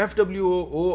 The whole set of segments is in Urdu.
FWO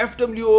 FWO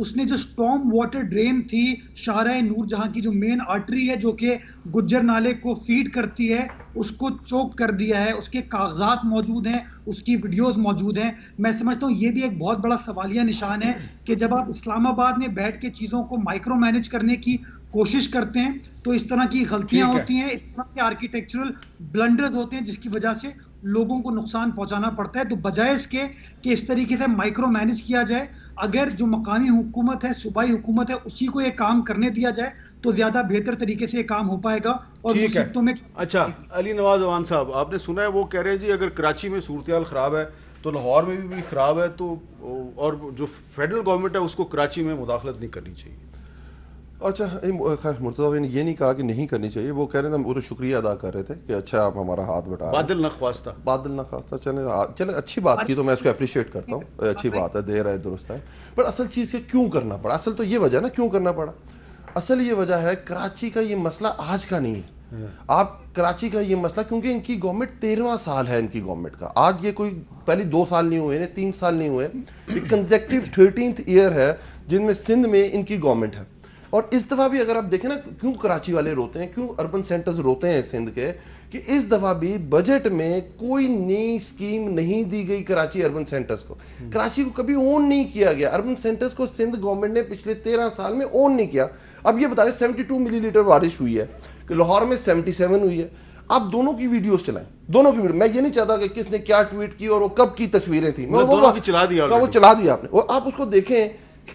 اس نے جو اسٹارم واٹر ڈرین تھی شارع نور جہاں کی جو مین آرٹری ہے جو کہ گجر نالے کو فیڈ کرتی ہے, اس کو چوک کر دیا ہے. اس کے کاغذات موجود ہیں, اس کی ویڈیوز موجود ہیں. میں سمجھتا ہوں یہ بھی ایک بہت بڑا سوالیہ نشان ہے کہ جب آپ اسلام آباد میں بیٹھ کے چیزوں کو مائکرو مینج کرنے کی کوشش کرتے ہیں تو اس طرح کی غلطیاں ہوتی ہیں, اس طرح کے آرکیٹیکچرل بلنڈرز ہوتے ہیں جس کی وجہ سے لوگوں کو نقصان پہنچانا پڑتا ہے. تو بجائے اس کے کہ اس طریقے سے مائکرو مینج کیا جائے, اگر جو مقامی حکومت ہے, صوبائی حکومت ہے, اسی کو یہ کام کرنے دیا جائے تو زیادہ بہتر طریقے سے یہ کام ہو پائے گا اور مصیبتوں میں. اچھا علی نواز اوان صاحب, آپ نے سنا ہے وہ کہہ رہے ہیں جی اگر کراچی میں صورتحال خراب ہے تو لاہور میں بھی خراب ہے, تو اور جو فیڈرل گورنمنٹ ہے اس کو کراچی میں مداخلت نہیں کرنی چاہیے. اچھا خیر مرتضیٰ نے یہ نہیں کہا کہ نہیں کرنی چاہیے, وہ کہہ رہے تھے, وہ تو شکریہ ادا کر رہے تھے کہ اچھا آپ ہمارا ہاتھ بٹا بادل نہ خواستہ, بادل نہ خواستہ. چلے اچھی بات کی, تو میں اس کو اپریشیٹ کرتا ہوں, اچھی بات ہے, دیر ہے درست ہے. پر اصل چیز کہ کیوں کرنا پڑا, اصل تو یہ وجہ نا کیوں کرنا پڑا, اصل یہ وجہ ہے کراچی کا یہ مسئلہ آج کا نہیں ہے. آپ کراچی کا یہ مسئلہ, کیونکہ ان کی گورنمنٹ 13واں سال ہے ان کی گورنمنٹ کا, آج یہ کوئی پہلی 2 سال نہیں ہوئے, 3 سال نہیں ہوئے, یہ کنزیکٹیو 13th ایئر ہے جن میں سندھ میں ان کی گورنمنٹ ہے. اور اس دفعہ بھی اگر آپ دیکھیں نا, کیوں کراچی والے روتے ہیں, کیوں اربن سینٹرز روتے ہیں سندھ کے, کہ اس دفعہ بھی بجٹ میں کوئی نئی اسکیم نہیں دی گئی کراچی اربن سینٹرز کو. کراچی کو کبھی اون نہیں کیا گیا, اربن سینٹرز کو سندھ گورنمنٹ نے پچھلے 13 سال میں اون نہیں کیا. اب یہ بتائیں 72 ملی لیٹر بارش ہوئی ہے, کہ لاہور میں 77 ہوئی ہے. آپ دونوں کی ویڈیوز چلائیں, دونوں کی ویڈیو, میں یہ نہیں چاہتا کہ کس نے کیا ٹویٹ کی اور وہ کب کی تصویریں تھیں, دونوں کی چلا دیا, وہ چلا دیا آپ نے. اور آپ اس کو دیکھیں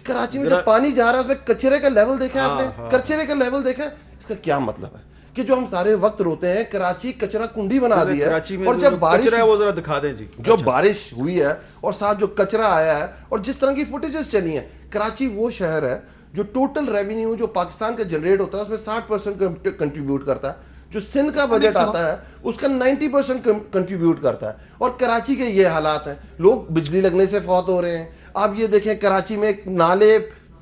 کراچی میں جب پانی جا رہا ہے, کچرے کا لیول دیکھیں آپ نے, کچرے کا لیول دیکھیں, اس کا کیا مطلب ہے کہ جو ہم سارے وقت روتے ہیں کراچی کچرا کنڈی بنا دی ہے, اور جب بارش ہے وہ ذرا دکھا دیں جی, جو بارش ہوئی ہے اور ساتھ جو کچرا آیا ہے اور جس طرح کی فوٹیجز چلی ہیں, کراچی وہ شہر ہے جو ٹوٹل ریونیو جو پاکستان کا جنریٹ ہوتا ہے اس میں 60% کنٹریبیوٹ کرتا ہے, جو سندھ کا بجٹ آتا ہے اس کا 90% کنٹریبیوٹ کرتا ہے. اور کراچی کے یہ حالات ہیں, لوگ بجلی لگنے سے فوت ہو رہے ہیں. آپ یہ دیکھیں کراچی میں نالے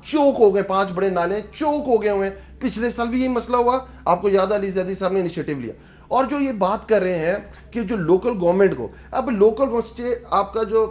چوک ہو گئے, 5 بڑے نالے چوک ہو گئے ہوئے ہیں. پچھلے سال بھی یہ مسئلہ ہوا, آپ کو یاد ہے علی زیدی صاحب نے انیشیٹو لیا. اور جو یہ بات کر رہے ہیں کہ جو لوکل گورنمنٹ کو, اب لوکل آپ کا جو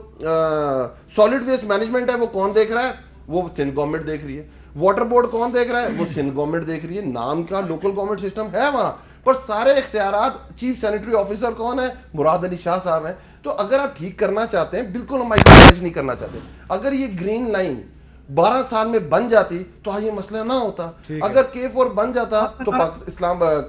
سالڈ ویسٹ مینجمنٹ ہے وہ کون دیکھ رہا ہے, وہ سندھ گورنمنٹ دیکھ رہی ہے. واٹر بورڈ کون دیکھ رہا ہے, وہ سندھ گورنمنٹ دیکھ رہی ہے. نام کا لوکل گورنمنٹ سسٹم ہے وہاں, پر سارے اختیارات چیف سینیٹری آفیسر کون ہے, مراد علی شاہ صاحب ہیں. تو اگر آپ ٹھیک کرنا چاہتے ہیں, بالکل ہم مائکرو مینج نہیں کرنا چاہتے, اگر یہ گرین لائن 12 سال میں بن جاتی تو آج یہ مسئلہ نہ ہوتا. اگر K4 بن جاتا تو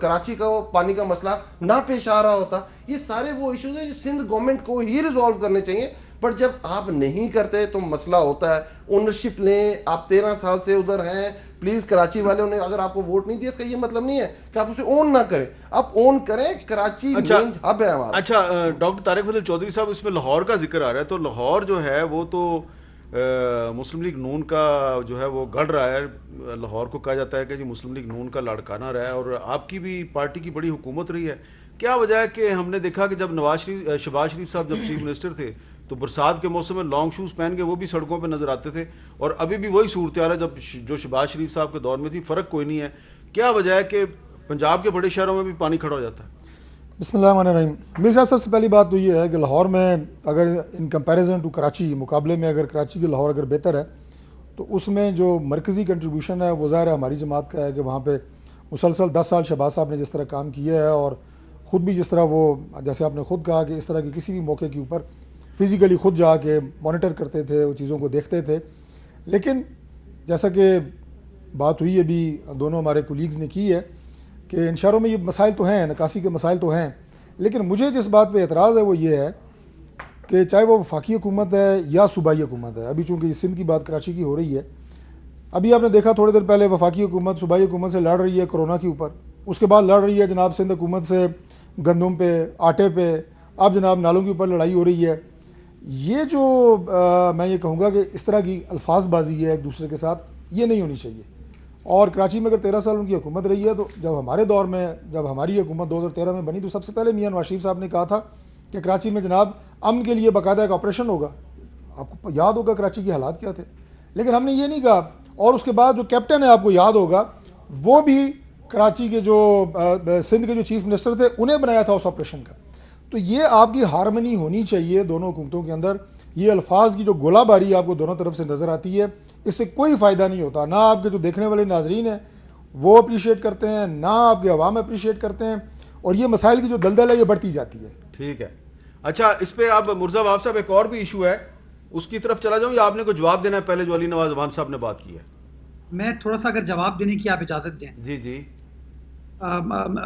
کراچی کا پانی کا مسئلہ نہ پیش آ رہا ہوتا. یہ سارے وہ ایشوز ہیں جو سندھ گورنمنٹ کو ہی ریزالو کرنے چاہیے, پر جب آپ نہیں کرتے تو مسئلہ ہوتا ہے. اونرشپ لیں, آپ 13 سال سے ادھر ہیں, پلیز کراچی والے نے اگر آپ کو ووٹ نہیں دیا اس کا یہ مطلب نہیں ہے کہ آپ اسے اون نہ کریں, آپ اون کریں. کراچی مین ہب ہے ہمارا. اچھا ڈاکٹر طارق فضل چودھری صاحب, اس میں لاہور کا ذکر آ رہا ہے, تو لاہور جو ہے وہ تو مسلم لیگ نون کا جو ہے وہ گڑھ رہا ہے. لاہور کو کہا جاتا ہے کہ جی مسلم لیگ نون کا لاڑکانہ رہا ہے, اور آپ کی بھی پارٹی کی بڑی حکومت رہی ہے. کیا وجہ ہے کہ ہم نے دیکھا کہ جب شہباز شریف صاحب جب چیف منسٹر تھے تو برسات کے موسم میں لانگ شوز پہن کے وہ بھی سڑکوں پہ نظر آتے تھے, اور ابھی بھی وہی صورتحال ہے جب جو شہباز شریف صاحب کے دور میں تھی, فرق کوئی نہیں ہے. کیا وجہ ہے کہ پنجاب کے بڑے شہروں میں بھی پانی کھڑا ہو جاتا ہے؟ بسم اللہ الرحمن الرحیم. میرے صاحب سب سے پہلی بات تو یہ ہے کہ لاہور میں اگر ان کمپیریزن ٹو کراچی, مقابلے میں اگر کراچی کی لاہور اگر بہتر ہے تو اس میں جو مرکزی کنٹریبیوشن ہے وہ ظاہر ہے ہماری جماعت کا ہے کہ وہاں پہ مسلسل 10 سال شہباز صاحب نے جس طرح کام کیا ہے, اور خود بھی جس طرح وہ, جیسے آپ نے خود کہا کہ اس طرح کی کسی بھی موقع کے اوپر فزیکلی خود جا کے مانیٹر کرتے تھے, وہ چیزوں کو دیکھتے تھے. لیکن جیسا کہ بات ہوئی ابھی دونوں ہمارے کولیگز نے کی ہے کہ ان شہروں میں یہ مسائل تو ہیں, نکاسی کے مسائل تو ہیں, لیکن مجھے جس بات پہ اعتراض ہے وہ یہ ہے کہ چاہے وہ وفاقی حکومت ہے یا صوبائی حکومت ہے, ابھی چونکہ سندھ کی بات کراچی کی ہو رہی ہے, ابھی آپ نے دیکھا تھوڑے دیر پہلے وفاقی حکومت صوبائی حکومت سے لڑ رہی ہے کرونا کے اوپر, اس کے بعد لڑ رہی ہے جناب سندھ حکومت سے گندم پہ, آٹے پہ, اب جناب نالوں کے اوپر لڑائی ہو رہی ہے. یہ جو میں یہ کہوں گا کہ اس طرح کی الفاظ بازی ہے ایک دوسرے کے ساتھ, یہ نہیں ہونی چاہیے. اور کراچی میں اگر 13 سال ان کی حکومت رہی ہے, تو جب ہمارے دور میں, جب ہماری حکومت 2013 میں بنی, تو سب سے پہلے میاں نواز شریف صاحب نے کہا تھا کہ کراچی میں جناب امن کے لیے باقاعدہ ایک آپریشن ہوگا. آپ کو یاد ہوگا کراچی کے حالات کیا تھے, لیکن ہم نے یہ نہیں کہا. اور اس کے بعد جو کیپٹن ہے, آپ کو یاد ہوگا, وہ بھی کراچی کے جو سندھ کے جو چیف منسٹر تھے انہیں بنایا تھا اس آپریشن کا. تو یہ آپ کی ہارمنی ہونی چاہیے دونوں حکومتوں کے اندر. یہ الفاظ کی جو گولہ باری آپ کو دونوں طرف سے نظر آتی ہے, اس سے کوئی فائدہ نہیں ہوتا. نہ آپ کے جو دیکھنے والے ناظرین ہیں وہ اپریشیٹ کرتے ہیں, نہ آپ کے عوام اپریشیٹ کرتے ہیں, اور یہ مسائل کی جو دلدل ہے یہ بڑھتی جاتی ہے. ٹھیک ہے. اچھا, اس پہ آپ مرزا وہاب صاحب ایک اور بھی ایشو ہے, اس کی طرف چلا جاؤں یا آپ نے کوئی جواب دینا ہے پہلے جو علی نواز وان صاحب نے بات کی ہے؟ میں تھوڑا سا اگر جواب دینے کی آپ اجازت دیں. جی جی.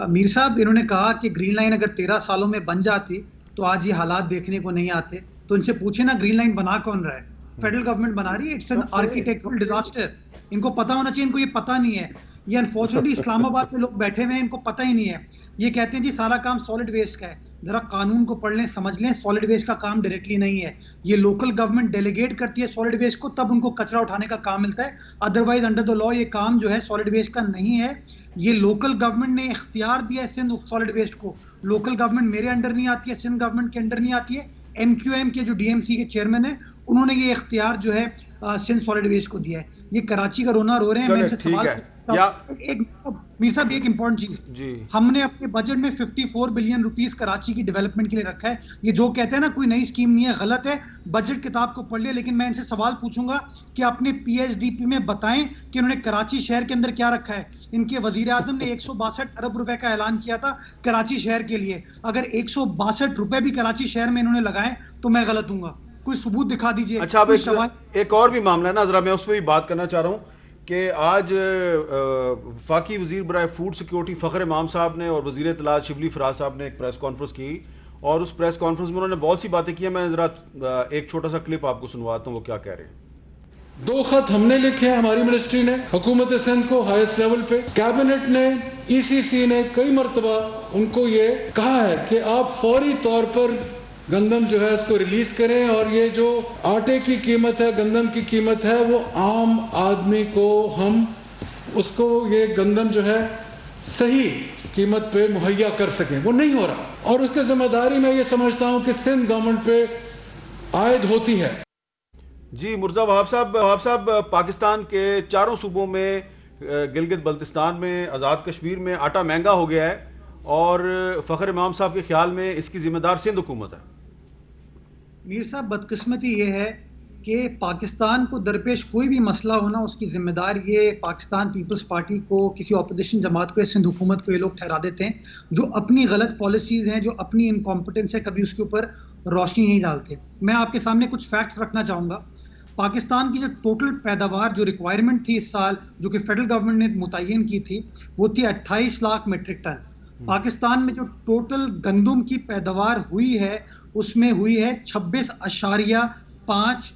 میر صاحب انہوں نے کہا کہ گرین لائن اگر 13 سالوں میں بن جاتی تو آج یہ حالات دیکھنے کو نہیں آتے. تو ان سے پوچھیں نا گرین لائن بنا کون رہا ہے؟ فیڈرل گورنمنٹ بنا رہی ہے. It's an architectural disaster. ان کو پتا ہونا چاہیے, ان کو یہ پتا نہیں ہے. یہ انفارچونیٹلی اسلام آباد میں لوگ بیٹھے ہوئے ہیں, ان کو پتہ ہی نہیں ہے. یہ کہتے ہیں جی سارا کام سالڈ ویسٹ کا ہے. ذرا قانون کو پڑھ لیں, سمجھ لیں, سالڈ ویسٹ کا کام ڈائریکٹلی نہیں ہے. یہ لوکل گورنمنٹ ڈیلیگیٹ کرتی ہے سالڈ ویسٹ کو, تب ان کو کچرا اٹھانے کا کام ملتا ہے. ادروائز انڈر دا لا یہ کام جو ہے سالڈ ویسٹ کا نہیں ہے. یہ لوکل گورنمنٹ نے اختیار دیا ہے سندھ سالڈ ویسٹ کو. لوکل گورنمنٹ میرے انڈر نہیں آتی ہے, سندھ گورنمنٹ کے انڈر نہیں آتی ہے. ایم کیو ایم کے جو ڈی ایم سی کے چیئرمین ہیں انہوں نے یہ اختیار جو ہے سندھ سالڈ ویسٹ کو دیا ہے. یہ کراچی کا رونا رو رہے ہیں. میں ان سے سوال میر صاحب ایک امپورٹنٹ چیز, ہم نے اپنے بجٹ میں 54 بلین روپیز کراچی کی ڈیولپمنٹ کے لیے رکھا ہے. یہ جو کہتے ہیں نا کوئی نئی اسکیم نہیں ہے, غلط ہے. بجٹ کتاب کو پڑھ لیا. لیکن میں ان سے سوال پوچھوں گا کہ اپنے پی ایچ ڈی پی میں بتائیں کہ انہوں نے کراچی شہر کے اندر کیا رکھا ہے. ان کے وزیر اعظم نے 162 ارب روپے کا اعلان کیا تھا کراچی شہر کے لیے. اگر 162 روپے بھی کراچی شہر میں انہوں نے لگائے تو میں غلط ہوں گا. کوئی ثبوت دکھا دیجئے. اچھا, ایک اور بھی معاملہ ہے نا, ذرا میں اس پہ بھی بات کرنا چاہ رہا ہوں کہ آج وفاقی وزیر برائے فوڈ سیکیورٹی فخر امام صاحب نے اور وزیر اطلاعات شبلی فراز صاحب نے ایک پریس کانفرنس کی, اور اس پریس کانفرنس میں انہوں نے بہت سی باتیں کی ہیں. میں ذرا ایک چھوٹا سا کلپ آپ کو سنواتا ہوں وہ کیا کہہ رہے ہیں. 2 خط ہم نے لکھے ہیں, ہماری منسٹری نے حکومت سندھ کو ہائیسٹ لیول پہ. کیبنٹ نے, ای سی سی نے کئی مرتبہ ان کو یہ کہا ہے کہ آپ فوری طور پر گندم جو ہے اس کو ریلیز کریں, اور یہ جو آٹے کی قیمت ہے, گندم کی قیمت ہے, وہ عام آدمی کو ہم اس کو یہ گندم جو ہے صحیح قیمت پہ مہیا کر سکیں. وہ نہیں ہو رہا, اور اس کے ذمہ داری میں یہ سمجھتا ہوں کہ سندھ گورنمنٹ پہ عائد ہوتی ہے. جی مرزا وہاب صاحب, پاکستان کے 4 صوبوں میں, گلگت بلتستان میں, آزاد کشمیر میں آٹا مہنگا ہو گیا ہے, اور فخر امام صاحب کے خیال میں اس کی ذمہ دار سندھ حکومت ہے. میر صاحب بدقسمتی یہ ہے کہ پاکستان کو درپیش کوئی بھی مسئلہ ہونا اس کی ذمہ دار یہ پاکستان پیپلز پارٹی کو, کسی اپوزیشن جماعت کو, سندھ حکومت کو یہ لوگ ٹھہرا دیتے ہیں جو اپنی غلط پالیسیز ہیں, جو اپنی انکمپٹنس ہے, کبھی اس کے اوپر روشنی نہیں ڈالتے. میں آپ کے سامنے کچھ فیکٹس رکھنا چاہوں گا. پاکستان کی جو ٹوٹل پیداوار جو ریکوائرمنٹ تھی اس سال, جو کہ فیڈرل گورنمنٹ نے متعین کی تھی, وہ تھی 28 لاکھ میٹرک ٹن. پاکستان میں جو ٹوٹل گندم کی پیداوار ہوئی ہے اس میں ہوئی ہے 26.5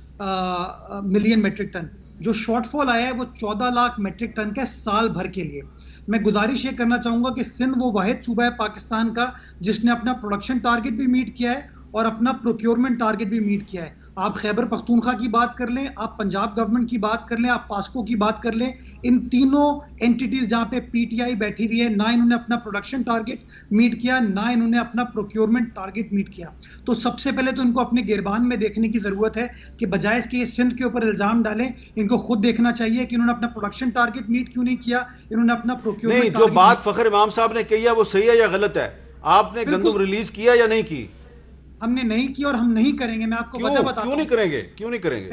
ملین میٹرک ٹن. جو شارٹ فال آیا ہے وہ 14 لاکھ میٹرک ٹن کے سال بھر کے لیے. میں گزارش یہ کرنا چاہوں گا کہ سندھ وہ واحد صوبہ ہے پاکستان کا جس نے اپنا پروڈکشن ٹارگٹ بھی میٹ کیا ہے اور اپنا پروکیورمنٹ ٹارگٹ بھی میٹ کیا ہے. آپ خیبر پختونخوا کی بات کر لیں, آپ پنجاب گورنمنٹ کی بات کر لیں, آپ پاسکو کی بات کر لیں, ان تینوں انٹیٹیز جہاں پہ پی ٹی آئی بیٹھی ہوئی ہے, نہ انہوں نے اپنا پروڈکشن ٹارگٹ میٹ کیا, نہ انہوں نے اپنا پروکیورمنٹ ٹارگٹ میٹ کیا. تو سب سے پہلے تو ان کو اپنے گربان میں دیکھنے کی ضرورت ہے کہ بجائے اس کے یہ سندھ کے اوپر الزام ڈالیں, ان کو خود دیکھنا چاہیے کہ انہوں نے اپنا پروڈکشن ٹارگٹ میٹ کیوں نہیں کیا, انہوں نے اپنا پروکیورمنٹ. نہیں, جو بات فخر امام صاحب نے کہی ہے وہ صحیح ہے یا غلط ہے؟ آپ نے گندم ریلیز کیا یا نہیں کی؟ ہم نے نہیں کی اور ہم نہیں کریں گے. میں آپ کو وجہ بتاتا ہوں. کیوں نہیں کریں گے؟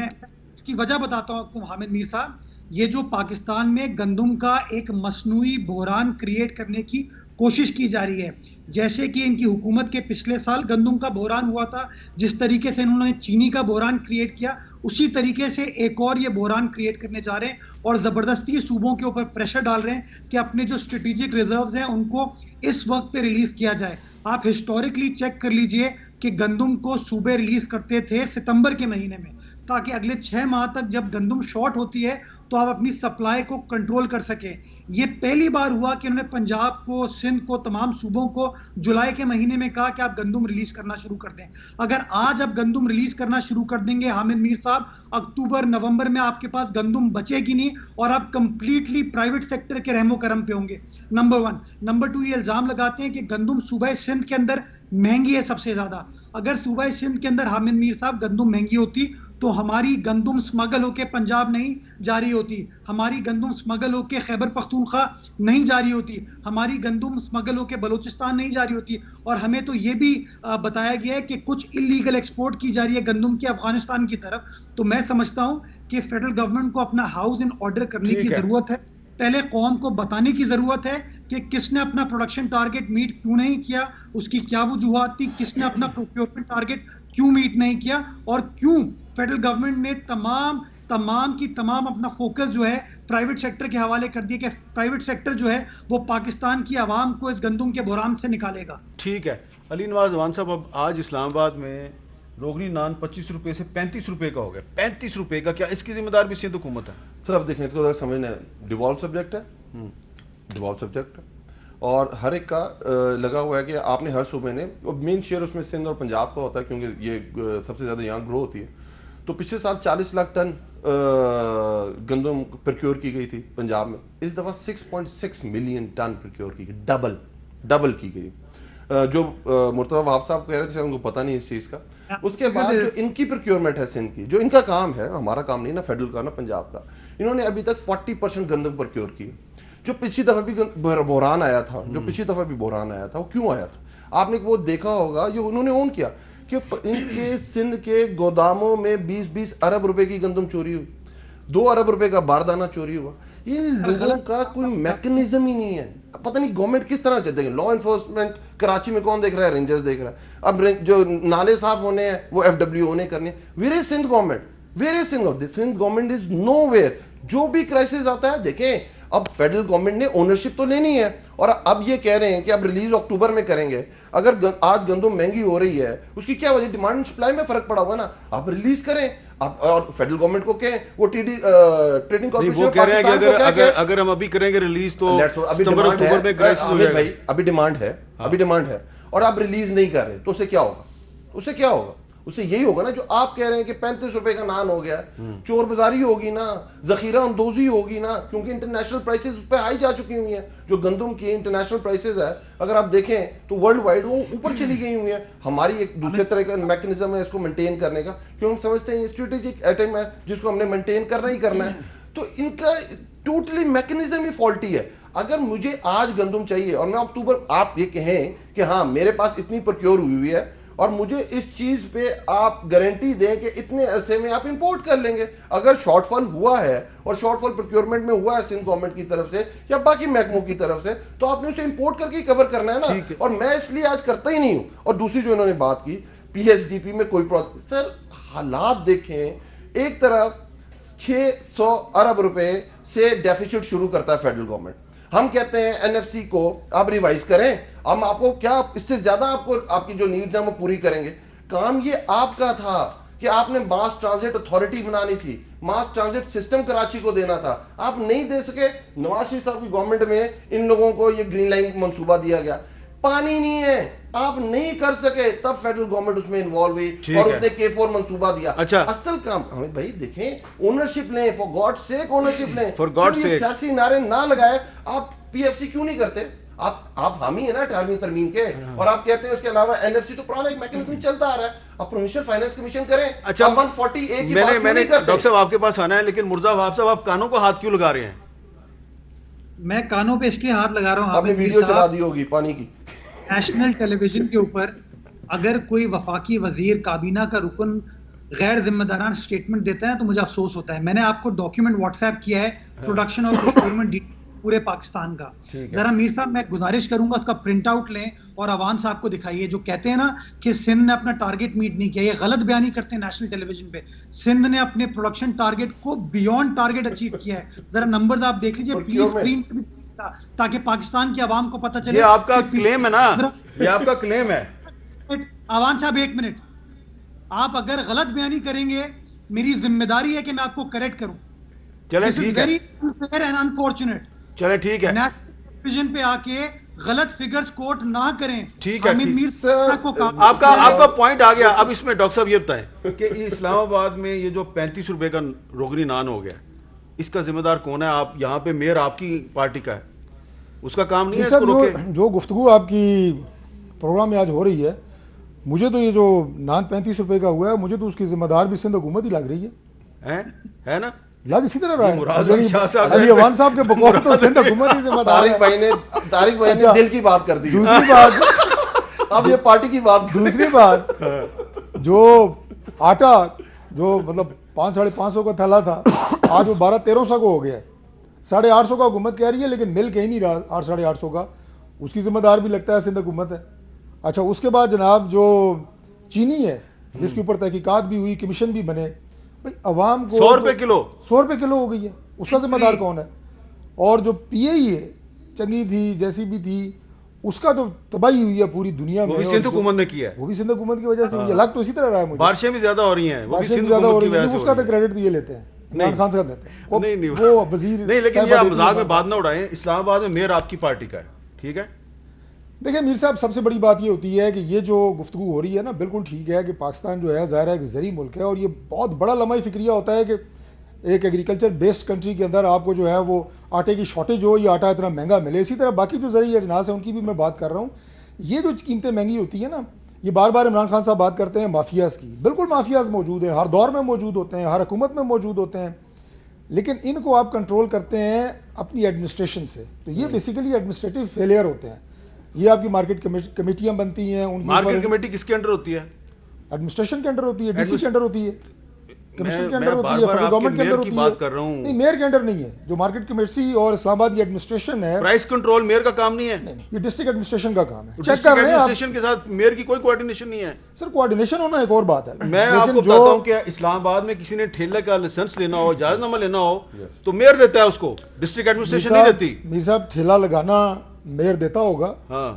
اس کی وجہ بتاتا ہوں آپ کو حامد میر صاحب. یہ جو پاکستان میں گندم کا ایک مصنوعی بحران کریٹ کرنے کی کوشش کی جا رہی ہے, جیسے کہ ان کی حکومت کے پچھلے سال گندم کا بحران ہوا تھا, جس طریقے سے انہوں نے چینی کا بحران کریٹ کیا, اسی طریقے سے ایک اور یہ بحران کریٹ کرنے جا رہے ہیں, اور زبردستی صوبوں کے اوپر پریشر ڈال رہے ہیں کہ اپنے جو اسٹریٹجک ریزروز ہیں ان کو اس وقت پہ ریلیز کیا جائے. آپ ہسٹوریکلی چیک کر لیجئے کہ گندم کو صوبے ریلیز کرتے تھے ستمبر کے مہینے میں, تاکہ اگلے 6 ماہ تک جب گندم شارٹ ہوتی ہے تو آپ اپنی سپلائی کو کنٹرول کر سکیں. یہ پہلی بار ہوا کہ انہوں نے پنجاب کو, سندھ کو, تمام صوبوں کو جولائی کے مہینے میں کہا کہ آپ گندم ریلیز کرنا شروع کر دیں. اگر آج آپ گندم ریلیز کرنا شروع کر دیں گے حامد میر صاحب, اکتوبر نومبر میں آپ کے پاس گندم بچے گی نہیں, اور آپ کمپلیٹلی پرائیویٹ سیکٹر کے رحم و کرم پہ ہوں گے. نمبر 1. نمبر 2, یہ الزام لگاتے ہیں کہ گندم صوبہ سندھ کے اندر مہنگی ہے سب سے زیادہ. اگر صوبہ سندھ کے اندر حامد میر صاحب گندم مہنگی ہوتی تو ہماری گندم سمگل ہو کے پنجاب نہیں جاری ہوتی, ہماری گندم سمگل ہو کے خیبر پختونخوا نہیں جاری ہوتی, ہماری گندم سمگل ہو کے بلوچستان نہیں جاری ہوتی. اور ہمیں تو یہ بھی بتایا گیا ہے کہ کچھ اللیگل ایکسپورٹ کی جا رہی ہے گندم کی افغانستان کی طرف. تو میں سمجھتا ہوں کہ فیڈرل گورنمنٹ کو اپنا ہاؤس ان آرڈر کرنے کی ضرورت ہے. پہلے قوم کو بتانے کی ضرورت ہے کہ کس نے اپنا پروڈکشن ٹارگٹ میٹ کیوں نہیں کیا, اس کی کیا وجوہات تھی, کس نے اپنا پروکیورمنٹ ٹارگٹ کیوں میٹ نہیں کیا, اور کیوں فیڈرل گورنمنٹ نے تمام اپنا فوکس جو ہے پرائیویٹ سیکٹر کے حوالے کر دیا کہ پرائیویٹ سیکٹر جو ہے وہ پاکستان کی عوام کو اس گندم کے بحران سے نکالے گا. ٹھیک ہے علی نواز اعوان صاحب, اب آج اسلام آباد میں روغنی نان 25 روپے سے 35 روپے کا ہو گیا. 35 روپے کا, کیا اس کی ذمہ دار بھی سندھ حکومت ہے؟ سر اب دیکھیں اس کو ذرا سمجھنا ہے, ڈیوالو سبجیکٹ ہے اور ہر ایک کا لگا ہوا ہے کہ آپ نے ہر صوبے نے, مین شیئر اس میں سندھ اور پنجاب کا ہوتا ہے کیونکہ یہ سب سے زیادہ یہاں گرو ہوتی ہے. تو پچھلے سال 40 لاکھ ٹن گندم پرکیور کی گئی تھی پنجاب میں, اس دفعہ 6.6 ملین ٹن پرکیور کی گئی, ڈبل کی گئی. جو مرتضی وہاب صاحب کہہ رہے تھے ان کو پتہ نہیں اس چیز کا. اس کے بعد جو ان کی پرکیورمنٹ ہے سندھ کی, جو ان کا کام ہے, ہمارا کام نہیں نا فیڈرل کا نا پنجاب کا, انہوں نے ابھی تک 40% گندم پرکیور کی. جو پچھلی دفعہ بھی بحران آیا تھا, وہ کیوں آیا تھا آپ نے وہ دیکھا ہوگا, یہ انہوں نے اون کیا کہ ان کے سندھ کے گوداموں میں 20 ارب روپے کی گندم چوری ہوئی, 2 ارب روپے کا باردانہ چوری ہوا. ان لوگوں کا کوئی میکنزم ہی نہیں ہے. پتہ نہیں گورنمنٹ کس طرح چلتے ہیں. لا انفورسمنٹ کراچی میں کون دیکھ رہا ہے؟ رینجرز دیکھ رہا ہے. اب جو نالے صاف ہونے ہیں وہ FWO نے کرنے ہیں. Where is Sindh government? Sindh government is no where بھی کرائسس آتا ہے, دیکھیں اب فیڈرل گورنمنٹ نے اونرشپ تو لینی ہے, اور اب یہ کہہ رہے ہیں کہ اب ریلیز اکتوبر میں کریں گے. اگر آج گندم مہنگی ہو رہی ہے, اس کی کیا وجہ؟ ڈیمانڈ سپلائی میں فرق پڑا ہوا نا. آپ ریلیز کریں. اور فیڈرل گورنمنٹ کو کہیں, وہ ٹریڈنگ کارپوریشن وہ کہہ رہے ہیں کہ اگر ہم ابھی کریں گے ریلیز تو ستمبر اکتوبر میں کرائسس ہو جائے گا. بھائی ابھی ڈیمانڈ ہے اور آپ ریلیز نہیں کر رہے, تو اسے کیا ہوگا؟ اسے یہی ہوگا نا جو آپ کہہ رہے ہیں کہ 35 روپے کا نان ہو گیا, چور بازاری ہوگی نا, ذخیرہ اندوزی ہوگی نا, کیونکہ انٹرنیشنل پرائسز اس پہ ہائی جا چکی ہوئی ہیں. جو گندم کی انٹرنیشنل پرائسز ہے اگر آپ دیکھیں تو ورلڈ وائڈ وہ اوپر چلی گئی ہوئی ہیں. ہماری ایک دوسرے طرح کا میکنزم ہے اس کو مینٹین کرنے کا, کیوں ہم سمجھتے ہیں یہ اسٹریٹجک آئٹم ہے جس کو ہم نے مینٹین کرنا ہے. تو ان کا ٹوٹلی میکنزم ہی فالٹی ہے. اگر مجھے آج گندم چاہیے اور میں اکتوبر, آپ یہ کہیں کہ ہاں میرے پاس اتنی پروکیور ہوئی ہے اور مجھے اس چیز پہ آپ گارنٹی دیں کہ اتنے عرصے میں آپ امپورٹ کر لیں گے. اگر شارٹ فال ہوا ہے اور شارٹ فال پروکیورمنٹ میں ہوا ہے سندھ گورنمنٹ کی طرف سے یا باقی محکموں کی طرف سے, تو آپ نے اسے امپورٹ کر کے کور کرنا ہے نا. اور میں اس لیے آج کرتا ہی نہیں ہوں. اور دوسری جو انہوں نے بات کی PSDP میں کوئی سر حالات دیکھیں, ایک طرف 600 ارب روپے سے ڈیفیسٹ شروع کرتا ہے فیڈرل گورنمنٹ. ہم کہتے ہیں NFC کو آپ ریوائز کریں, ہم آپ کو کیا اس سے زیادہ آپ کی جو نیڈز ہیں وہ پوری کریں گے. کام یہ آپ کا تھا کہ آپ نے ماس ٹرانزٹ اتھارٹی بنانی تھی, ماس ٹرانزٹ سسٹم کراچی کو دینا تھا, آپ نہیں دے سکے. نواز شریف صاحب کی گورنمنٹ میں ان لوگوں کو یہ گرین لائن منصوبہ دیا گیا, پانی نہیں ہے, آپ نہیں کر سکے, تب فیڈرل گورنمنٹ اس میں انوالو ہوئی اور اس نے K4 منصوبہ دیا. اصل کام حمید بھائی دیکھیں, اونرشپ لیں, فار گاڈ سیک اونرشپ لیں. یہ سیاسی نعرے نہ لگائے. آپ PFC کیوں نہیں کرتے؟ آپ حامی ہیں نا 18ویں ترمیم کے, اور آپ کہتے ہیں اس کے علاوہ NFC تو پرانا ایک میکنزم چلتا آ رہا ہے, آپ پروونشل فائنانس کمیشن کریں. اچھا 140A کی بات میں نے ڈاکٹر صاحب آپ کے پاس آنا ہے, لیکن مرزا وہاب صاحب آپ کانوں کو ہاتھ کیوں لگا رہے ہیں؟ میں کانوں پہ اس لیے ہاتھ لگا رہا ہوں, آپ نے ویڈیو چلا دی ہوگی پانی کی. نیشنل ٹیلی ویژن کے اوپر اگر کوئی وفاقی وزیر کابینہ کا رکن غیر ذمہ داران سٹیٹمنٹ دیتا ہے تو مجھے افسوس ہوتا ہے. میں نے آپ کو ڈاکیومنٹ واٹس ایپ کیا ہے پروڈکشن اور پروکیورمنٹ پورے پاکستان کا. ذرا میر صاحب میں گزارش کروں گا اس کا پرنٹ آؤٹ لیں اور عوام صاحب کو دکھائیے. جو کہتے ہیں نا کہ سندھ نے اپنا ٹارگٹ میٹ نہیں کیا, یہ غلط بیانی کرتے ہیں نیشنل ٹیلی ویژن پہ. سندھ نے اپنے پروڈکشن ٹارگٹ کو بیونڈ ٹارگٹ اچیو کیا ہے. ذرا نمبرز آپ دیکھ لیجیے پلیز اسکرین پہ, تاکہ پاکستان کی عوام کو پتہ چلے. یہ آپ کا کلیم ہے نا, یہ آپ کا کلیم ہے. عوام صاحب ایک منٹ, آپ اگر غلط بیانی کریں گے میری ذمہ داری ہے کہ میں آپ کو کریکٹ کروں. چلیں ٹھیک ہے, ویری انفیئر اینڈ انفارچونیٹ. چلیں ٹھیک ہے, نیشنل پہ آ کے غلط فگرز کوٹ نہ کریں. ٹھیک ہے, آپ کا پوائنٹ آ گیا. اب اس میں ڈاکٹر صاحب یہ بتائیں کہ اسلام آباد میں یہ جو 35 روپے کا روغنی نان ہو گیا, اس کا ذمہ دار کون ہے؟ آپ یہاں پہ میئر آپ کی پارٹی کا ہے, اس کا کام نہیں ہے اس کو روکے؟ جو گفتگو آپ کی پروگرام میں آج ہو رہی ہے, مجھے تو یہ جو نان 35 روپے کا ہوا ہے, مجھے تو اس کی ذمہ دار بھی سندھ حکومت ہی لگ رہی ہے نا. لگ اسی طرح رہا ہے علی اعوان صاحب کے بقول تو سندھ حکومت ہی ذمہ دار ہے. طارق بھائی نے دل کی بات کر دی. دوسری بات, اب یہ پارٹی کی بات. دوسری بات, جو آٹا جو مطلب 500-550 کا تھیلا تھا, آج وہ 1200-1300 کو ہو گیا ہے. 850 کا حکومت کہہ رہی ہے, لیکن مل کہیں نہیں رہا 800-850 کا. اس کی ذمہ دار بھی لگتا ہے سندھ حکومت ہے. اچھا, اس کے بعد جناب جو چینی ہے جس کے اوپر تحقیقات بھی ہوئی, کمیشن بھی بنے, بھائی عوام کو 100 روپے کلو ہو گئی ہے, اس کا ذمہ دار کون ہے؟ اور جو پی اے ای ہے, چنگی تھی جیسی بھی تھی, اس کا جو تباہی ہوئی ہے پوری دنیا میں, وہ بھی سندھ حکومت نے کیا ہے, وہ بھی سندھ حکومت کی وجہ سے ہوئی ہے. لگ تو اسی طرح رہا ہے مجھے, بارشیں بھی زیادہ ہو رہی ہیں, وہ بھی سندھ زیادہ ہو حکومت کی رہی وجہ ہے. سے. اس کا تو کریڈٹ تو یہ لیتے ہیں, عمران خان صاحب دیتے ہیں. نہیں وہ وزیر نہیں, لیکن یہ آپ مذاق میں بات نہ اڑائیں. اسلام آباد میں میئر آپ کی پارٹی کا ہے, ٹھیک ہے. دیکھیں میر صاحب, سب سے بڑی بات یہ ہوتی ہے کہ یہ جو گفتگو ہو رہی ہے نا, بالکل ٹھیک ہے کہ پاکستان جو ہے ظاہر ہے ایک زرعی ملک ہے, اور یہ بہت بڑا لمحہ فکریہ ہوتا ہے کہ ایک ایگریکلچر بیسڈ کنٹری کے اندر آپ کو جو ہے وہ آٹے کی شارٹیج ہو یا آٹا اتنا مہنگا ملے. اسی طرح باقی جو زرعی اجناس ہیں ان کی بھی میں بات کر رہا ہوں. یہ جو قیمتیں مہنگی ہوتی ہیں نا, یہ بار بار عمران خان صاحب بات کرتے ہیں مافیاز کی. بالکل مافیاز موجود ہیں, ہر دور میں موجود ہوتے ہیں, ہر حکومت میں موجود ہوتے ہیں, لیکن ان کو آپ کنٹرول کرتے ہیں اپنی ایڈمنسٹریشن سے. تو یہ بیسیکلی ایڈمنسٹریٹو فیلئر ہوتے ہیں. یہ آپ کی مارکیٹ کمیٹیاں بنتی ہیں, ان کی مارکیٹ کمیٹی کس کے انڈر ہوتی ہے؟ ایڈمنسٹریشن کے انڈر ہوتی ہے, ڈی سی کے انڈر ہوتی ہے, کمیشن کے انڈر میں ہوتی بار ہے, بار فیڈرل آپ گورنمنٹ کے کے میئر اندر کی ہوتی ہے. بات کر رہا ہوں. نہیں, میئر کے انڈر نہیں ہے. جو مارکیٹ کمیٹی اور اسلام آباد کی ایڈمنسٹریشن ہے, پرائس کنٹرول میئر کا کام نہیں ہے. نہیں, یہ ڈسٹرکٹ ایڈمنسٹریشن کا کام ہے. چیک کر رہے ہیں ایڈمنسٹریشن کے ساتھ میئر کی کوئی کوآرڈینیشن نہیں ہے. سر کوآرڈینیشن ہونا ایک اور بات ہے. میں آپ کو بتاتا ہوں کہ اسلام آباد میں کسی نے ٹھیلے کا لائسنس لینا ہو, اجازت نامہ لینا ہو, تو میئر دیتا ہے اس کو, ڈسٹرکٹ ایڈمنسٹریشن نہیں دیتی. میر صاحب, ٹھیلا لگانا میئر دیتا ہوگا, ہاں,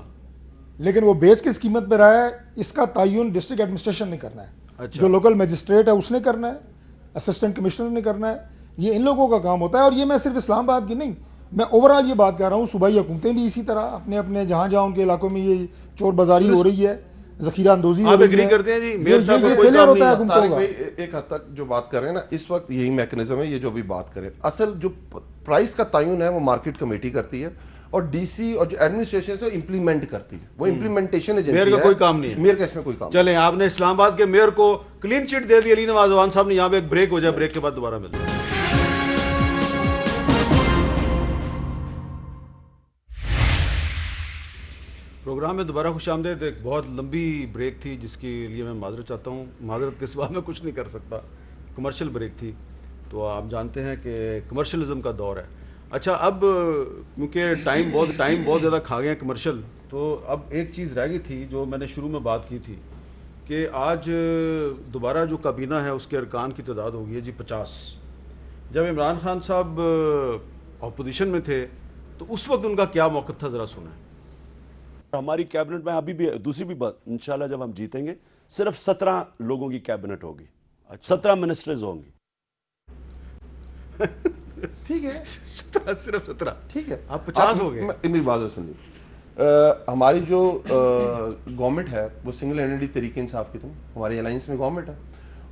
لیکن وہ بیچ کس قیمت پہ رہا ہے اس کا تعین ڈسٹرکٹ ایڈمنسٹریشن نے کرنا ہے. جو لوکل مجسٹریٹ ہے اس نے کرنا ہے, اسسٹنٹ کمشنر نے کرنا ہے. یہ ان لوگوں کا کام ہوتا ہے. اور یہ میں صرف اسلام آباد کی نہیں, میں اوور آل یہ بات کر رہا ہوں, صوبائی حکومتیں بھی اسی طرح اپنے اپنے جہاں جہاں ان کے علاقوں میں یہ چور بازاری ہو رہی ہے, ذخیرہ اندوزی ہو رہی ہے. آپ ایگری کرتے ہیں جی میئر صاحب کو کوئی کام نہیں ہے؟ ایک حد تک جو بات کر رہے ہیں نا اس وقت یہی میکنزم ہے. یہ جو بھی بات کریں, اصل جو پرائس کا تعین ہے وہ مارکیٹ کمیٹی کرتی ہے, اور ڈی سی اور جو ایڈمنسٹریشن ہے امپلیمنٹ کرتی ہے, وہ امپلیمنٹیشن ایجنسی ہے. میئر کا کوئی کام نہیں ہے. میئر کا اس میں کوئی کام. چلیں, آپ نے اسلام آباد کے میئر کو کلین چٹ دے دی. علی نواز اوان صاحب نے, یہاں پہ ایک بریک ہو جائے, بریک کے بعد دوبارہ ملتے ہیں. پروگرام میں دوبارہ خوش آمدید. ایک بہت لمبی بریک تھی جس کے لیے میں معذرت چاہتا ہوں. معذرت کے سوا میں کچھ نہیں کر سکتا. کمرشل بریک تھی, تو آپ جانتے ہیں کہ کمرشلزم کا دور ہے. اچھا, اب کیونکہ ٹائم بہت زیادہ کھا گئے ہیں کمرشل, تو اب ایک چیز رہ گئی تھی جو میں نے شروع میں بات کی تھی کہ آج دوبارہ جو کابینہ ہے اس کے ارکان کی تعداد ہو گئی ہے جی 50. جب عمران خان صاحب اپوزیشن میں تھے تو اس وقت ان کا کیا موقف تھا, ذرا سنیں. ہماری کیبنٹ میں ابھی بھی دوسری بھی بات, انشاءاللہ جب ہم جیتیں گے صرف 17 لوگوں کی کیبنٹ ہوگی, 17 منسٹرز ہوں گی. ٹھیک ہے, صرف 17, ٹھیک ہے, آپ 50 ہو گئے. میری بات سنیے, ہماری جو گورنمنٹ ہے وہ سنگل ہینڈڈلی تحریک انصاف کی تم ہماری الائنس میں گورنمنٹ ہے,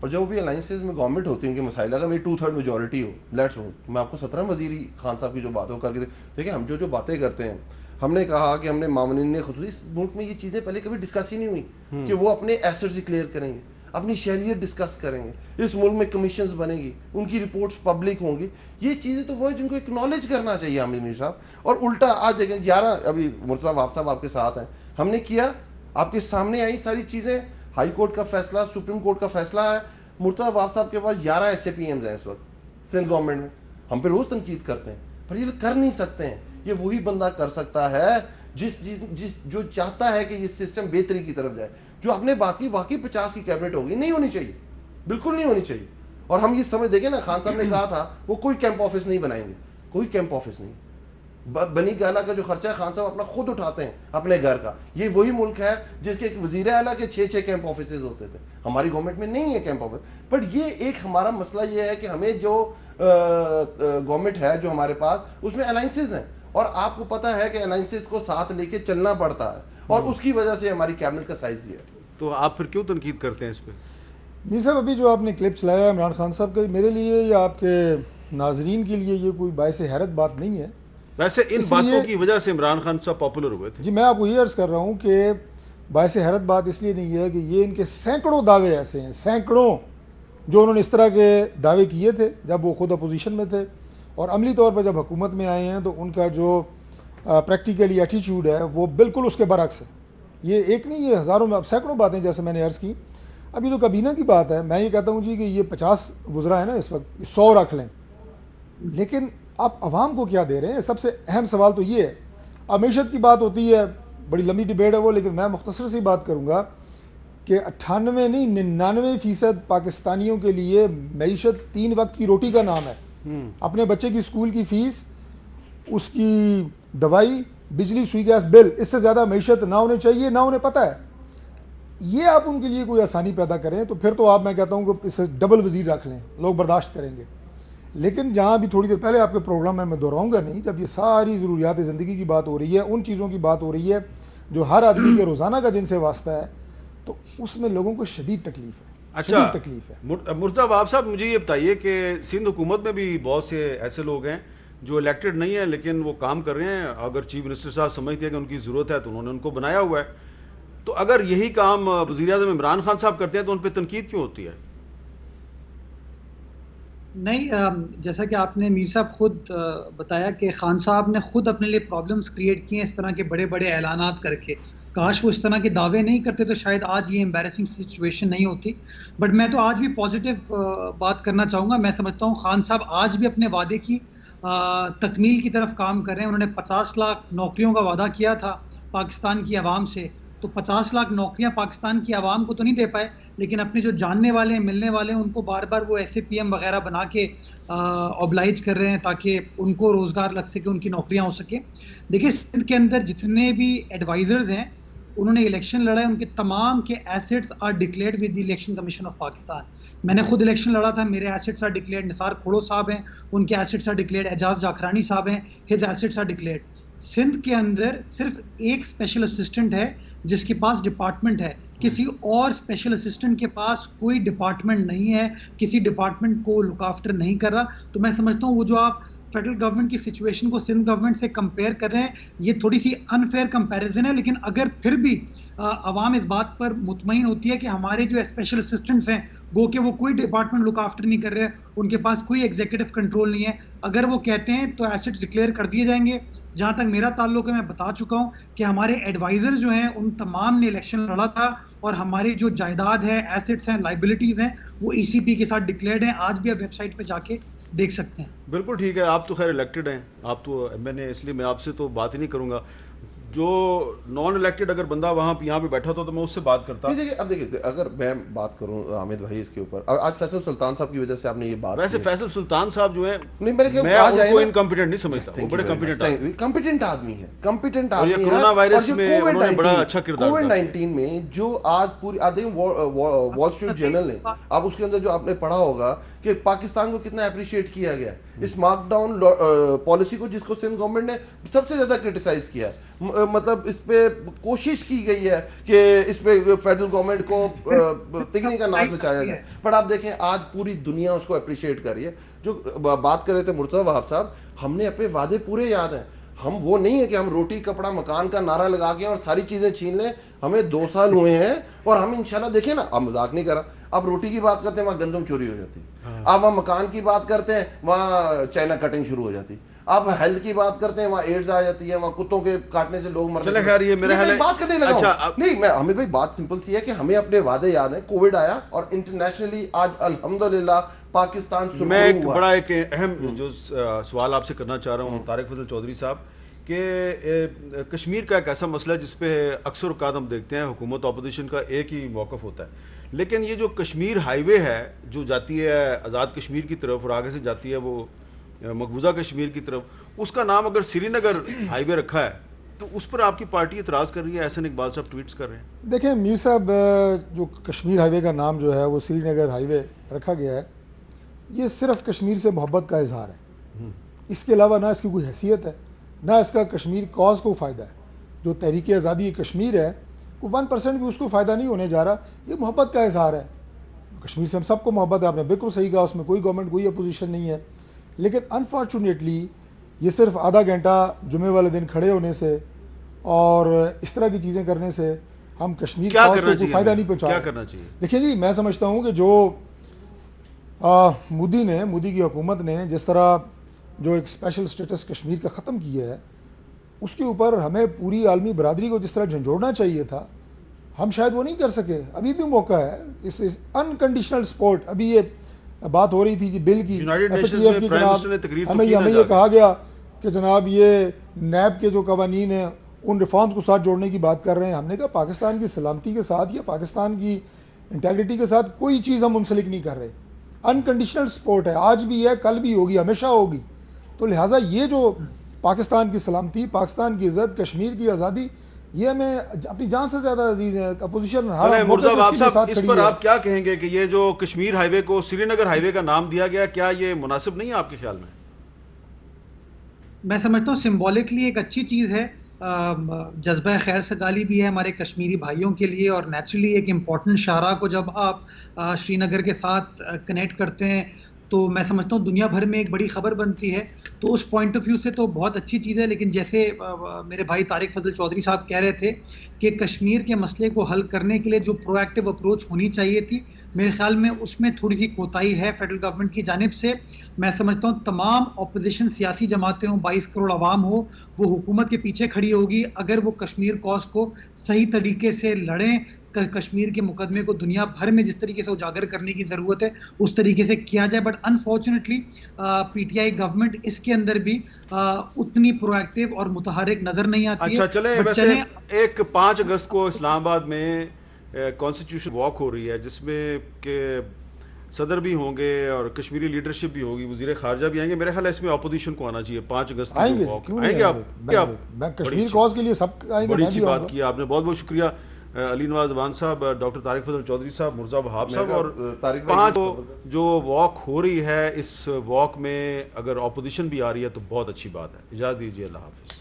اور جب بھی الائنسز میں گورنمنٹ ہوتی ہے ان کے مسائل اگر میری 2/3 میجورٹی ہو, لیٹس ہو, میں آپ کو 17 وزیری خان صاحب کی جو بات ہو کر کے دیکھیں. ہم جو باتیں کرتے ہیں, ہم نے کہا کہ ہم نے معاونین نے خصوصی ملک میں یہ چیزیں پہلے کبھی ڈسکس ہی نہیں ہوئی کہ وہ اپنے ایسٹس ڈکلیئر کریں گے, اپنی شہریت ڈسکس کریں گے, اس ملک میں کمیشنز بنے گی, ان کی رپورٹس پبلک ہوں گی. یہ چیزیں تو وہ جن کو اکنالج کرنا چاہیے عامر میر صاحب. اور الٹا آج دیکھیں 11 ابھی مرتضیٰ وہاب صاحب آپ کے ساتھ ہیں, ہم نے کیا, آپ کے سامنے آئی ساری چیزیں, ہائی کورٹ کا فیصلہ, سپریم کورٹ کا فیصلہ ہے. مرتضیٰ وہاب صاحب کے پاس 11 ایس اے پی ایمز ہیں اس وقت سندھ گورنمنٹ میں. ہم پہ روز تنقید کرتے ہیں, پر یہ کر نہیں سکتے ہیں. یہ وہی بندہ کر سکتا ہے جو چاہتا ہے کہ یہ سسٹم بہتری کی طرف جائے. جو آپ نے بات کی, واقعی 50 کی کیبنٹ ہوگی, نہیں ہونی چاہیے, بالکل نہیں ہونی چاہیے. اور ہم یہ سمجھ دیکھیں نا, خان صاحب نے کہا تھا وہ کوئی کیمپ آفس نہیں بنائیں گے, کوئی کیمپ آفس نہیں. بنی گالا کا جو خرچہ ہے خان صاحب اپنا خود اٹھاتے ہیں اپنے گھر کا. یہ وہی ملک ہے جس کے ایک وزیر اعلیٰ کے 6 کیمپ آفیسز ہوتے تھے. ہماری گورنمنٹ میں نہیں ہے کیمپ آفس. بٹ یہ ایک ہمارا مسئلہ یہ ہے کہ ہمیں جو گورنمنٹ ہے جو ہمارے پاس, اس میں الائنسز ہیں, اور آپ کو پتا ہے کہ الائنسز کو ساتھ لے کے چلنا پڑتا ہے, اور اس کی وجہ سے ہماری کیبنٹ کا سائز یہ ہے. تو آپ پھر کیوں تنقید کرتے ہیں اس پہ؟ میر صاحب, ابھی جو آپ نے کلپ چلایا ہے عمران خان صاحب کا, میرے لیے یا آپ کے ناظرین کے لیے یہ کوئی باعث حیرت بات نہیں ہے. ویسے ان باتوں کی وجہ سے عمران خان صاحب پاپولر ہوئے تھے. جی, میں آپ کو یہ عرض کر رہا ہوں کہ باعث حیرت بات اس لیے نہیں ہے کہ یہ ان کے سینکڑوں دعوے ایسے ہیں, سینکڑوں, جو انہوں نے اس طرح کے دعوے کیے تھے جب وہ خود اپوزیشن میں تھے, اور عملی طور پر جب حکومت میں آئے ہیں تو ان کا جو پریکٹیکلی ایٹیچیوڈ ہے وہ بالکل اس کے برعکس ہے. یہ ایک نہیں, یہ ہزاروں میں, اب سینکڑوں باتیں جیسے میں نے عرض کی. اب یہ جو کابینہ کی بات ہے، میں یہ کہتا ہوں جی کہ یہ 50 وزراء ہیں نا اس وقت، 100 رکھ لیں، لیکن آپ عوام کو کیا دے رہے ہیں؟ سب سے اہم سوال تو یہ ہے. اب معیشت کی بات ہوتی ہے، بڑی لمبی ڈبیٹ ہے وہ، لیکن میں مختصر سی بات کروں گا کہ 98 نہیں 99% پاکستانیوں کے لیے معیشت 3 وقت کی روٹی کا نام ہے. اپنے بچے کی اسکول کی فیس، اس کی دوائی، بجلی، سوئی گیس بل، اس سے زیادہ معیشت نہ ہونے چاہیے، نہ انہیں پتہ ہے. یہ آپ ان کے لیے کوئی آسانی پیدا کریں تو پھر تو آپ، میں کہتا ہوں کہ اسے ڈبل وزیر رکھ لیں، لوگ برداشت کریں گے. لیکن جہاں بھی تھوڑی دیر پہلے آپ کے پروگرام میں دہراؤں گا نہیں، جب یہ ساری ضروریات زندگی کی بات ہو رہی ہے، ان چیزوں کی بات ہو رہی ہے جو ہر آدمی کے روزانہ کا جن سے واسطہ ہے، تو اس میں لوگوں کو شدید تکلیف ہے. اچھا تکلیف ہے. مرزا وہاب صاحب، مجھے یہ بتائیے کہ سندھ حکومت میں بھی بہت سے ایسے لوگ ہیں جو الیکٹڈ نہیں ہیں لیکن وہ کام کر رہے ہیں. اگر چیف منسٹر صاحب سمجھتے ہیں کہ ان کی ضرورت ہے تو انہوں نے ان کو بنایا ہوا ہے. تو اگر یہی کام وزیر اعظم عمران خان صاحب کرتے ہیں تو ان پہ تنقید کیوں ہوتی ہے؟ نہیں، جیسا کہ آپ نے میر صاحب خود بتایا کہ خان صاحب نے خود اپنے لیے پرابلمز کریٹ کیے ہیں اس طرح کے بڑے بڑے اعلانات کر کے. کاش وہ اس طرح کے دعوے نہیں کرتے تو شاید آج یہ امبیرسنگ سچویشن نہیں ہوتی. بٹ میں تو آج بھی پازیٹیو بات کرنا چاہوں گا. میں سمجھتا ہوں خان صاحب آج بھی اپنے وعدے کی تکمیل کی طرف کام کر رہے ہیں. انہوں نے 50 لاکھ نوکریوں کا وعدہ کیا تھا پاکستان کی عوام سے، تو 50 لاکھ نوکریاں پاکستان کی عوام کو تو نہیں دے پائے، لیکن اپنے جو جاننے والے ہیں، ملنے والے ہیں، ان کو بار بار وہ ایسے پی ایم وغیرہ بنا کے اوبلائج کر رہے ہیں تاکہ ان کو روزگار لگ سکے، ان کی نوکریاں ہو سکے. دیکھیے سندھ کے اندر جتنے بھی ایڈوائزرز ہیں انہوں نے الیکشن لڑا ہے، ان کے تمام کے assets are declared with the election commission of Pakistan. میں نے خود الیکشن لڑا تھا، میرے assets are declared. Nisar Khuhro sahib ہیں، ان کے assets are declared. Ejaz Jakhrani sahib ہیں، his assets are declared. Sindh کے اندر صرف ایک اسپیشل اسسٹنٹ ہے جس کے پاس ڈپارٹمنٹ ہے، کسی اور اسپیشل اسسٹنٹ کے پاس کوئی ڈپارٹمنٹ نہیں ہے، کسی ڈپارٹمنٹ کو لک آفٹر نہیں کر رہا. تو میں سمجھتا ہوں وہ جو آپ فیڈرل گورنمنٹ کی سچویشن کو سندھ گورنمنٹ سے کمپیئر کر رہے ہیں، یہ تھوڑی سی انفیئر کمپیریزن ہے. لیکن اگر پھر بھی عوام اس بات پر مطمئن ہوتی ہے کہ ہمارے جو اسپیشل اسسٹنٹس ہیں گو کہ وہ کوئی ڈپارٹمنٹ لک آفٹر نہیں کر رہے، ان کے پاس کوئی ایگزیکٹو کنٹرول نہیں ہے، اگر وہ کہتے ہیں تو ایسٹس ڈکلیئر کر دیے جائیں گے. جہاں تک میرا تعلق ہے، میں بتا چکا ہوں کہ ہمارے ایڈوائزر جو ہیں ان تمام نے الیکشن لڑا تھا، اور ہماری جو جائیداد ہے، ایسٹس ہیں، لائبلٹیز ہیں، وہ ای سی پی کے ساتھ ڈکلیئرڈ ہیں. آج بھی آپ ویب سائٹ پہ جا کے دیکھ سکتے ہیں. بالکل ٹھیک ہے. آپ تو خیر الیکٹڈ ہیں، آپ تو میں نے اس لیے میں آپ سے تو بات ہی نہیں کروں گا. جو نان الیکٹڈ اگر بندہ وہاں یہاں پہ بیٹھا تو میں اس سے بات کرتا. اب دیکھیے اگر میں بات کروں حامد بھائی اس کے اوپر، آج فیصل سلطان صاحب کی وجہ سے آپ نے یہ بات، ویسے فیصل سلطان صاحب جو ہیں نہیں میرے خیال میں ان کو انکمپیٹنٹ نہیں سمجھتا، وہ بڑے کمپیٹنٹ آدمی ہیں، کمپیٹنٹ آدمی ہیں. کرونا وائرس میں انہوں نے بڑا اچھا کردار، کووڈ-19 میں جو آج پوری وال اسٹریٹ جرنل نے، اب اس کے اندر جو آپ نے پڑھا ہوگا کہ پاکستان کو کتنا اپریشیٹ کیا گیا اس مارک ڈاؤن پالیسی کو، جس کو سندھ گورنمنٹ نے سب سے زیادہ کرٹیسائز کیا ہے. مطلب اس پہ کوشش کی گئی ہے کہ اس پہ فیڈرل گورنمنٹ کو تگنی کا ناچ نچایا جائے، پر آپ دیکھیں آج پوری دنیا اس کو اپریشیٹ کر رہی ہے. جو بات کر رہے تھے مرتضی وہاب صاحب، ہم نے اپنے وعدے پورے یاد ہیں. ہم وہ نہیں ہے کہ ہم روٹی کپڑا مکان کا نعرہ لگا کے اور ساری چیزیں چھین لیں. ہمیں 2 سال ہوئے ہیں اور ہم انشاءاللہ دیکھیں نا، اب مذاق نہیں کرا، اب روٹی کی بات کرتے ہیں وہاں گندم چوری ہو جاتی، اب ہم مکان کی بات کرتے ہیں وہاں چائنا کٹنگ شروع ہو جاتی، اب ہیلتھ کی بات کرتے ہیں وہاں ایڈز آ جاتی ہے، وہاں کتوں کے کاٹنے سے لوگ مرتے ہیں. بات کرنے لگا نہیں میں، ہمیں بھائی بات سمپل سی ہے کہ ہمیں اپنے وعدے یاد ہیں. کووڈ آیا اور انٹرنیشنلی آج الحمدللہ پاکستان. میں ایک بڑا ایک اہم جو سوال آپ سے کرنا چاہ رہا ہوں طارق فضل چودھری صاحب، کہ کشمیر کا ایک ایسا مسئلہ ہے جس پہ اکثر اوقات ہم دیکھتے ہیں حکومت اپوزیشن کا ایک ہی موقف ہوتا ہے، لیکن یہ جو کشمیر ہائی وے ہے جو جاتی ہے آزاد کشمیر کی طرف اور آگے سے جاتی ہے وہ مقبوضہ کشمیر کی طرف، اس کا نام اگر سری نگر ہائی وے رکھا ہے تو اس پر آپ کی پارٹی اعتراض کر رہی ہے. احسن اقبال صاحب ٹویٹس کر رہے ہیں. دیکھیں میر صاحب، جو کشمیر ہائی وے کا نام جو ہے وہ سری نگر ہائی وے رکھا گیا ہے، یہ صرف کشمیر سے محبت کا اظہار ہے. اس کے علاوہ نہ اس کی کوئی حیثیت ہے، نہ اس کا کشمیر کاز کو فائدہ ہے. جو تحریک آزادی کشمیر ہے وہ 1% بھی اس کو فائدہ نہیں ہونے جا رہا. یہ محبت کا اظہار ہے. کشمیر سے ہم سب کو محبت ہے، آپ نے بالکل صحیح کہا، اس میں کوئی گورنمنٹ کوئی اپوزیشن نہیں ہے. لیکن انفارچونیٹلی یہ صرف آدھا گھنٹہ جمعے والے دن کھڑے ہونے سے اور اس طرح کی چیزیں کرنے سے ہم کشمیر کو کوئی فائدہ نہیں پہنچا. کیا کرنا چاہیے؟ دیکھیں جی، میں سمجھتا ہوں کہ جو مودی کی حکومت نے جس طرح جو ایک اسپیشل اسٹیٹس کشمیر کا ختم کیا ہے، اس کے اوپر ہمیں پوری عالمی برادری کو جس طرح جھنجھوڑنا چاہیے تھا، ہم شاید وہ نہیں کر سکے. ابھی بھی موقع ہے. اس انکنڈیشنل سپورٹ, ابھی یہ بات ہو رہی تھی کہ بل کی ہمیں یہ کہا گیا کہ جناب یہ نیب کے جو قوانین ہیں ان ریفارمز کو ساتھ جوڑنے کی بات کر رہے ہیں. ہم نے کہا پاکستان کی سلامتی کے ساتھ یا پاکستان کی انٹیگریٹی کے ساتھ کوئی چیز ہم منسلک نہیں کر رہے. انکنڈیشنل سپورٹ ہے, آج بھی ہے, کل بھی ہوگی, ہمیشہ ہوگی. تو لہٰذا یہ جو پاکستان کی سلامتی, پاکستان کی عزت, کشمیر کی آزادی, یہ ہمیں اپنی جان سے زیادہ عزیز ہے. اپوزیشن اس پر آپ کیا کہیں گے کہ یہ جو کشمیر ہائی وے کو سری نگر ہائی وے کا نام دیا گیا, کیا یہ مناسب نہیں ہے آپ کے خیال میں؟ میں سمجھتا ہوں سمبولکلی ایک اچھی چیز ہے, جذبہ خیر سگالی بھی ہے ہمارے کشمیری بھائیوں کے لیے, اور نیچرلی ایک امپورٹنٹ شاہراہ کو جب آپ شری نگر کے ساتھ کنیکٹ کرتے ہیں تو میں سمجھتا ہوں دنیا بھر میں ایک بڑی خبر بنتی ہے. تو اس پوائنٹ آف ویو سے تو بہت اچھی چیز ہے. لیکن جیسے میرے بھائی طارق فضل چودھری صاحب کہہ رہے تھے کہ کشمیر کے مسئلے کو حل کرنے کے لیے جو پرو ایکٹیو اپروچ ہونی چاہیے تھی, میرے خیال میں اس میں تھوڑی سی کوتاہی ہے فیڈرل گورنمنٹ کی جانب سے. میں سمجھتا ہوں تمام اپوزیشن سیاسی جماعتیں ہوں, 22 کروڑ عوام ہو, وہ حکومت کے پیچھے کھڑی ہوگی اگر وہ کشمیر کوز کو صحیح طریقے سے لڑیں. کشمیر کے مقدمے کو دنیا بھر میں جس طریقے سے اجاگر کرنے کی ضرورت ہے اس طریقے سے کیا جائے. But unfortunately P T I government اس کے اندر بھی اتنی پرو ایکٹیو اور متحرک نظر نہیں آتی ہے. اچھا چلیں, ویسے ایک 5 اگست کو اسلام آباد میں کانسٹیٹیوشن واک ہو رہی ہے جس میں کہ صدر بھی ہوں گے اور کشمیری لیڈرشپ بھی ہوگی, وزیر خارجہ بھی آئیں گے. میرے خیال ہے اس میں اپوزیشن کو آنا چاہیے. 5 اگست کو آئیں گے آپ کشمیر کوز کے لیے سب آئیں گے. بڑی اچھی بات کی آپ نے, بہت بہت شکریہ علی نواز وان صاحب, ڈاکٹر طارق فضل چودھری صاحب, مرزا وہاب صاحب. اور 5 جو واک ہو رہی ہے, اس واک میں اگر اپوزیشن بھی آ رہی ہے تو بہت اچھی بات ہے. اجازت دیجیے, اللہ حافظ.